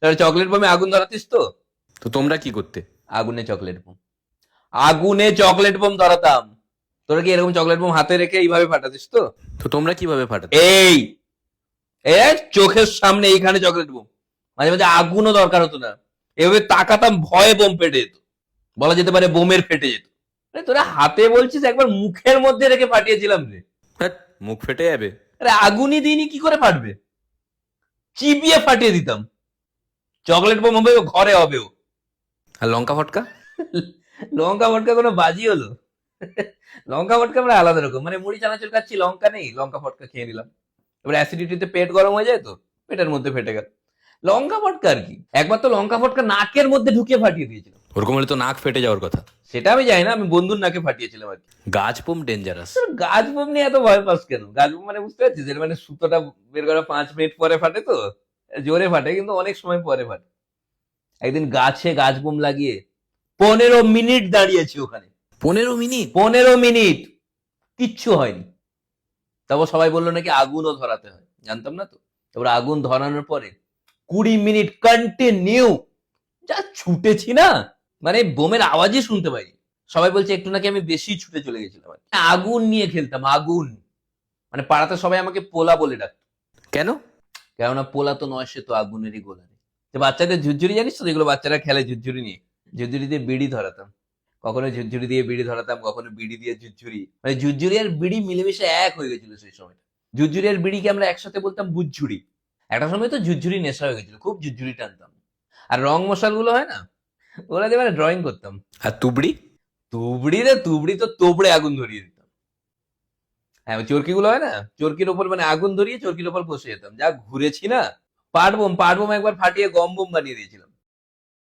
Chocolate বোমে আগুন ধরাতিস তো? তো তোমরা কি করতে? আগুনে চকলেট বোম, আগুনে চকলেট বোম ধরাতাম। তোরা কি এরকম চকলেট বোম হাতে রেখে এইভাবে ফাটাতিস তো? তো তোমরা কিভাবে ফাটাতে? এই এই চোখের সামনে এইখানে চকলেট বোম, মাঝে মাঝে আগুনও দরকার হতো না, এভাবে তাকাতাম, ভয়ে বোম ফেটে যেত, বলা যেতে পারে বোমের ফেটে যেত। তোরা হাতে বলছিস, একবার মুখের মধ্যে রেখে ফাটিয়েছিলাম রে। হ্যাঁ, মুখ ফেটে যাবে। আরে আগুনই দিইনি, কি করে ফাটবে? চিবিয়ে ফাটিয়ে দিতাম। চকলেট বোম হবে, ঘরে হবেও। আর লঙ্কা ফটকা? লঙ্কা ফটকা কোনো বাজি হলো? লঙ্কা ফটকা আমরা আলাদা রকম, মানে মুড়ি চানাচুর খাচ্ছি, লঙ্কা নেই, লঙ্কা ফটকা খেয়ে নিলাম। এবার অ্যাসিডিটিতে পেট গরম হয়ে যায় তো, পেটের মধ্যে ফেটে গেল। লঙ্কা ফটকা আর কি। একবার তো লঙ্কা ফটকা নাকের মধ্যে ঢুকিয়ে ফাটিয়ে দিয়েছিল। ওরকম হলে তো নাক ফেটে যাওয়ার কথা। সেটা আমি জানি না, আমি বন্ধুর নাকে ফাটিয়েছিলাম আর কি। গাছ বোম ডেঞ্জারাস। তোর গাছ বোম নিয়ে এত ভয় পাস কেন? গাছ বোম মানে বুঝতে পারছিস, এর মানে সুতোটা বের করা 5 মিনিট পরে ফাটে তো, জোরে ফাটে কিন্তু অনেক সময় পরে ফাটে। একদিন গাছে গাছ বোম লাগিয়ে 15 মিনিট দাঁড়িয়েছি ওখানে। 15 মিনিট? 15 মিনিট কিচ্ছু হয়নি। তারপর সবাই বললো নাকি আগুনও ধরাতে হয়, জানতাম না তো। তারপর আগুন ধরানোর পরে 20 মিনিট কন্টিনিউ যা ছুটেছি না, মানে বোমের আওয়াজই শুনতে পাই। সবাই বলছে একটু নাকি আমি বেশি ছুটে চলে গেছিলাম আর কি। আগুন নিয়ে খেলতাম, আগুন। মানে পাড়াতে সবাই আমাকে পোলা বলে ডাকতো। কেন? কেননা পোলা তো নয়, সে তো আগুনেরই গোলা। যে বাচ্চাদের ঝুরঝুরি জানিস তো, যেগুলো বাচ্চারা খেলে ঝুরঝুরি নিয়ে, ঝুরঝুরি দিয়ে বিড়ি ধরাতাম। কখনো ঝুরঝুরি দিয়ে বিড়ি ধরাতাম, কখনো বিড়ি দিয়ে ঝুরঝুরি, মানে ঝুরঝুরি আর বিড়ি মিলেমিশে এক হয়ে গেছিল সেই সময়। ঝুরঝুরি আর বিড়িকে আমরা একসাথে বলতাম বুঝঝুরি। একটা সময় তো ঝুরঝুরি নেশা হয়ে গেছিল, খুব ঝুরঝুরি টানতাম। আর রং মশাল গুলো হয় না, ওরা দিয়ে মানে ড্রয়িং করতাম। আর তুবড়ি? তুবড়ি রে, তুবড়ি তো তোবড়ে আগুন ধরিয়ে দিতাম। হ্যাঁ, ওই চরকি গুলো হয় না, চরকির ওপর মানে আগুন ধরিয়ে চরকির ওপর বসে যেতাম, যা ঘুরেছি না। পাট বোম একবার ফাটিয়ে গম বোম বানিয়ে দিয়েছিলাম।